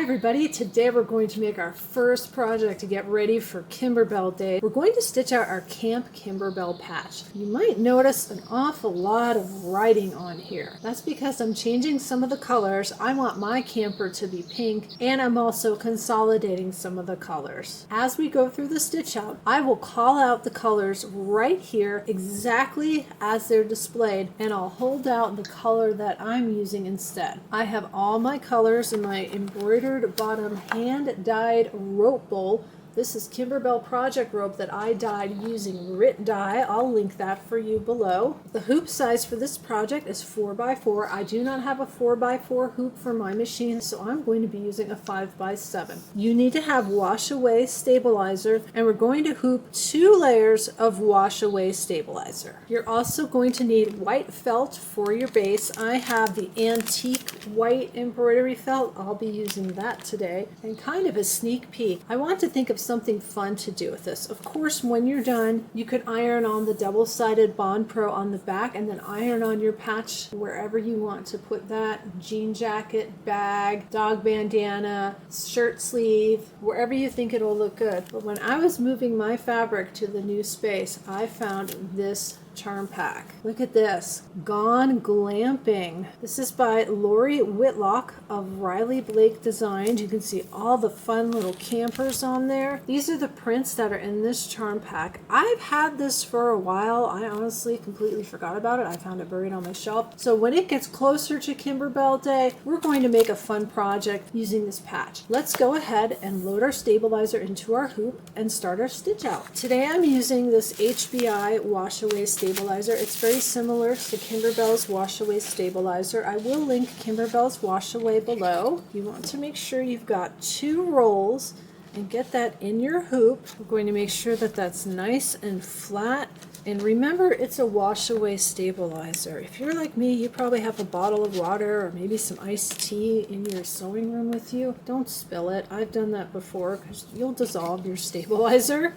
everybody, today we're going to make our first project to get ready for Kimberbell Day. We're going to stitch out our Camp Kimberbell Patch. You might notice an awful lot of writing on here. That's because I'm changing some of the colors. I want my camper to be pink, and I'm also consolidating some of the colors. As we go through the stitch out, I will call out the colors right here exactly as they're displayed, and I'll hold out the color that I'm using instead. I have all my colors in my embroidered bottom hand-dyed rope bowl. This is Kimberbell project rope that I dyed using Rit dye. I'll link that for you below. The hoop size for this project is 4x4. I do not have a 4x4 hoop for my machine, so I'm going to be using a 5x7. You need to have wash away stabilizer, and we're going to hoop 2 layers of wash away stabilizer. You're also going to need white felt for your base. I have the antique white embroidery felt. I'll be using that today. And kind of a sneak peek, I want to think of something fun to do with this. Of course, when you're done, you could iron on the double-sided Bond Pro on the back and then iron on your patch wherever you want to put that. Jean jacket, bag, dog bandana, shirt sleeve, wherever you think it'll look good. But when I was moving my fabric to the new space, I found this charm pack. Look at this. Gone Glamping. This is by Whitlock of Riley Blake Designs. You can see all the fun little campers on there. These are the prints that are in this charm pack. I've had this for a while. I honestly completely forgot about it. I found it buried on my shelf. So when it gets closer to Kimberbell Day, we're going to make a fun project using this patch. Let's go ahead and load our stabilizer into our hoop and start our stitch out. Today I'm using this HBI wash away stabilizer. It's very similar to Kimberbell's wash away stabilizer. I will link Kimberbell's wash away below. You want to make sure you've got 2 rolls and get that in your hoop. We're going to make sure that that's nice and flat. And remember, it's a wash away stabilizer. If you're like me, you probably have a bottle of water or maybe some iced tea in your sewing room with you. Don't spill it. I've done that before because you'll dissolve your stabilizer.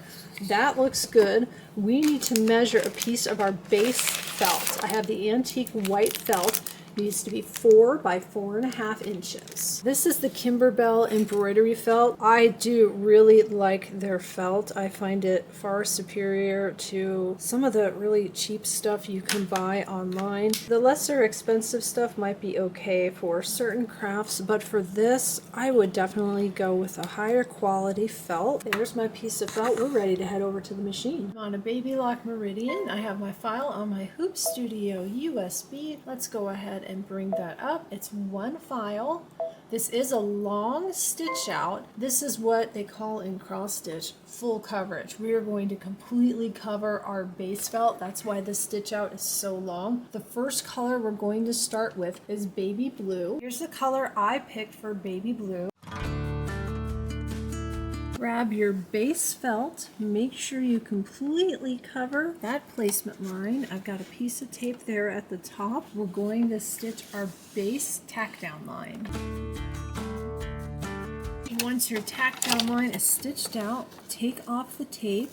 That looks good. We need to measure a piece of our base felt. I have the antique white felt. It needs to be 4 by 4.5 inches. This is the Kimberbell embroidery felt. I do really like their felt. I find it far superior to some of the really cheap stuff you can buy online. The lesser expensive stuff might be okay for certain crafts, but for this, I would definitely go with a higher quality felt. There's my piece of felt. We're ready to head over to the machine. On a Baby Lock Meridian, I have my file on my Hoop Studio USB. Let's go ahead and bring that up. It's one file. This is a long stitch out. This is what they call in cross stitch full coverage. We are going to completely cover our base felt. That's why this stitch out is so long. The first color we're going to start with is baby blue. Here's the color I picked for baby blue. Grab your base felt, make sure you completely cover that placement line. I've got a piece of tape there at the top. We're going to stitch our base tack down line. Once your tack down line is stitched out, take off the tape,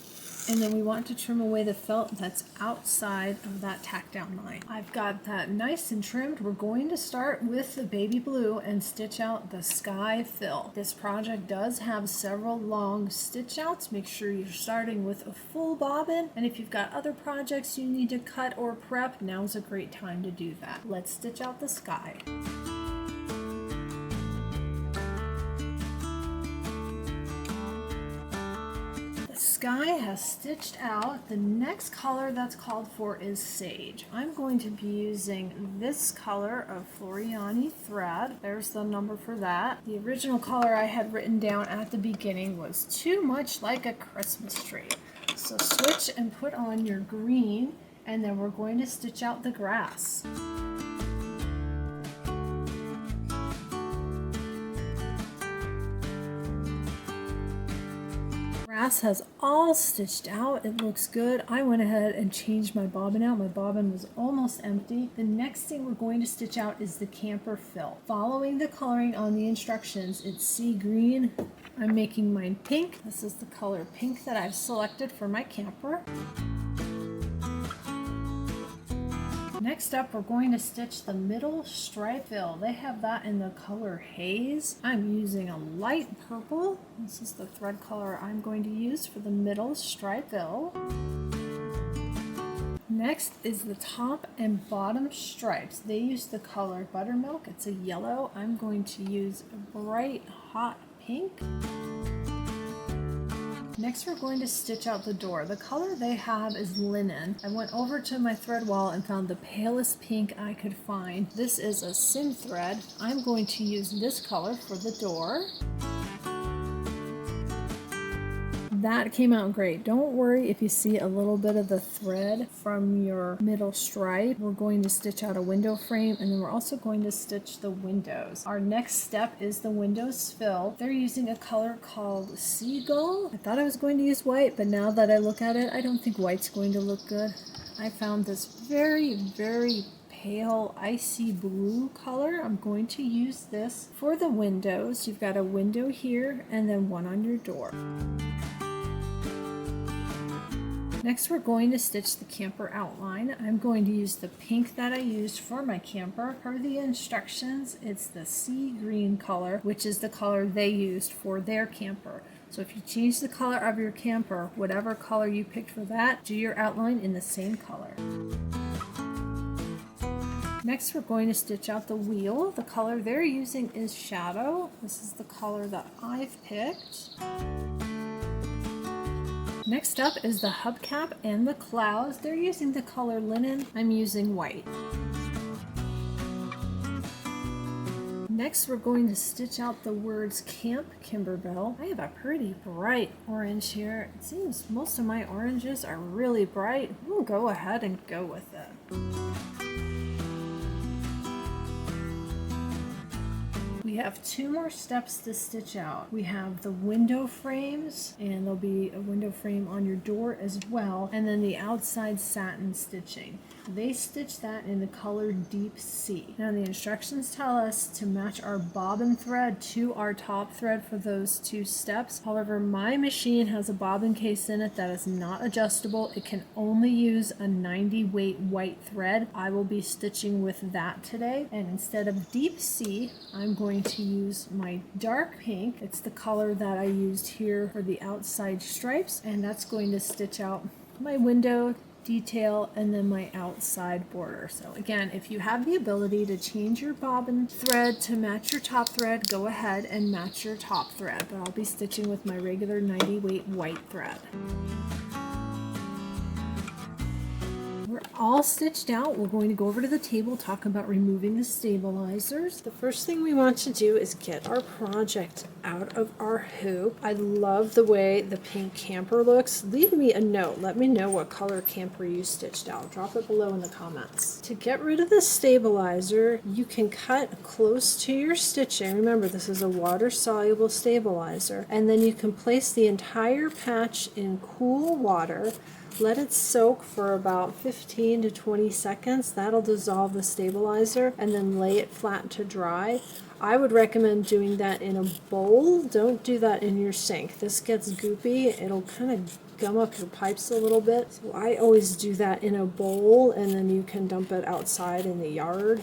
and then we want to trim away the felt that's outside of that tack down line. I've got that nice and trimmed. We're going to start with the baby blue and stitch out the sky fill. This project does have several long stitch outs. Make sure you're starting with a full bobbin, and if you've got other projects you need to cut or prep, now's a great time to do that. Let's stitch out the sky. Sky has stitched out. The next color that's called for is sage. I'm going to be using this color of Floriani thread. There's the number for that. The original color I had written down at the beginning was too much like a Christmas tree. So switch and put on your green, and then we're going to stitch out the grass. Grass has all stitched out. It looks good. I went ahead and changed my bobbin out. My bobbin was almost empty. The next thing we're going to stitch out is the camper fill. Following the coloring on the instructions, it's sea green. I'm making mine pink. This is the color pink that I've selected for my camper. Next up, we're going to stitch the middle stripe fill. They have that in the color Haze. I'm using a light purple. This is the thread color I'm going to use for the middle stripe fill. Next is the top and bottom stripes. They use the color Buttermilk. It's a yellow. I'm going to use a bright hot pink. Next, we're going to stitch out the door. The color they have is Linen. I went over to my thread wall and found the palest pink I could find. This is a sim thread. I'm going to use this color for the door. That came out great. Don't worry if you see a little bit of the thread from your middle stripe. We're going to stitch out a window frame, and then we're also going to stitch the windows. Our next step is the windows fill. They're using a color called Seagull. I thought I was going to use white, but now that I look at it, I don't think white's going to look good. I found this very, very pale icy blue color. I'm going to use this for the windows. You've got a window here and then one on your door. Next, we're going to stitch the camper outline. I'm going to use the pink that I used for my camper. Per the instructions, it's the sea green color, which is the color they used for their camper. So if you change the color of your camper, whatever color you picked for that, do your outline in the same color. Next, we're going to stitch out the wheel. The color they're using is Shadow. This is the color that I've picked. Next up is the hubcap and the clouds. They're using the color Linen. I'm using white. Next, we're going to stitch out the words Camp Kimberbell. I have a pretty bright orange here. It seems most of my oranges are really bright. We'll go ahead and go with it. We have two more steps to stitch out. We have the window frames, and there'll be a window frame on your door as well, and then the outside satin stitching. They stitch that in the color Deep Sea. Now the instructions tell us to match our bobbin thread to our top thread for those two steps. However, my machine has a bobbin case in it that is not adjustable. It can only use a 90 weight white thread. I will be stitching with that today, and instead of Deep Sea, I'm going to use my dark pink. It's the color that I used here for the outside stripes, and that's going to stitch out my window detail and then my outside border. So again, if you have the ability to change your bobbin thread to match your top thread, go ahead and match your top thread, but I'll be stitching with my regular 90 weight white thread. We're all stitched out. We're going to go over to the table, talk about removing the stabilizers. The first thing we want to do is get our project out of our hoop. I love the way the pink camper looks. Leave me a note. Let me know what color camper you stitched out. Drop it below in the comments. To get rid of the stabilizer, you can cut close to your stitching. Remember, this is a water-soluble stabilizer. And then you can place the entire patch in cool water. Let it soak for about 15 to 20 seconds. That'll dissolve the stabilizer, and then lay it flat to dry. I would recommend doing that in a bowl. Don't do that in your sink. This gets goopy. It'll kind of gum up your pipes a little bit. So I always do that in a bowl, and then you can dump it outside in the yard.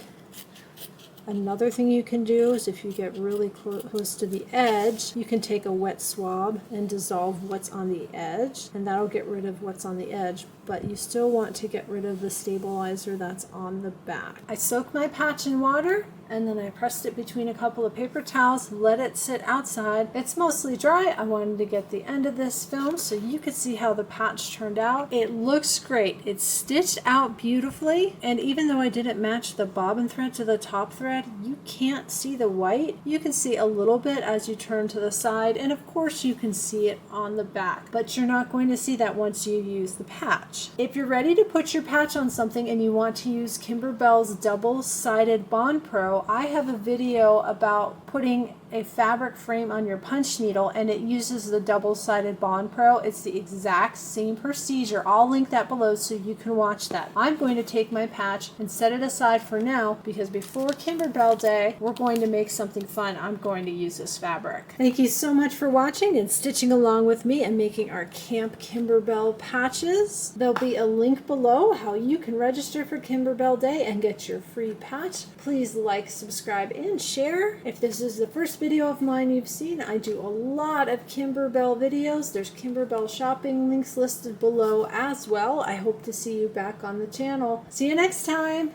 Another thing you can do is if you get really close to the edge, you can take a wet swab and dissolve what's on the edge, and that'll get rid of what's on the edge, but you still want to get rid of the stabilizer that's on the back. I soaked my patch in water, and then I pressed it between a couple of paper towels, let it sit outside. It's mostly dry. I wanted to get the end of this film so you could see how the patch turned out. It looks great. It's stitched out beautifully, and even though I didn't match the bobbin thread to the top thread, you can't see the white. You can see a little bit as you turn to the side, and of course you can see it on the back, but you're not going to see that once you use the patch. If you're ready to put your patch on something and you want to use Kimberbell's double-sided Bond Pro, I have a video about putting a fabric frame on your punch needle and it uses the double-sided Bond Pro, it's the exact same procedure. I'll link that below so you can watch that. I'm going to take my patch and set it aside for now because before Kimberbell Day, we're going to make something fun. I'm going to use this fabric. Thank you so much for watching and stitching along with me and making our Camp Kimberbell patches. There'll be a link below how you can register for Kimberbell Day and get your free patch. Please like, subscribe, and share. If this is the first video of mine you've seen, I do a lot of Kimberbell videos. There's Kimberbell shopping links listed below as well. I hope to see you back on the channel. See you next time.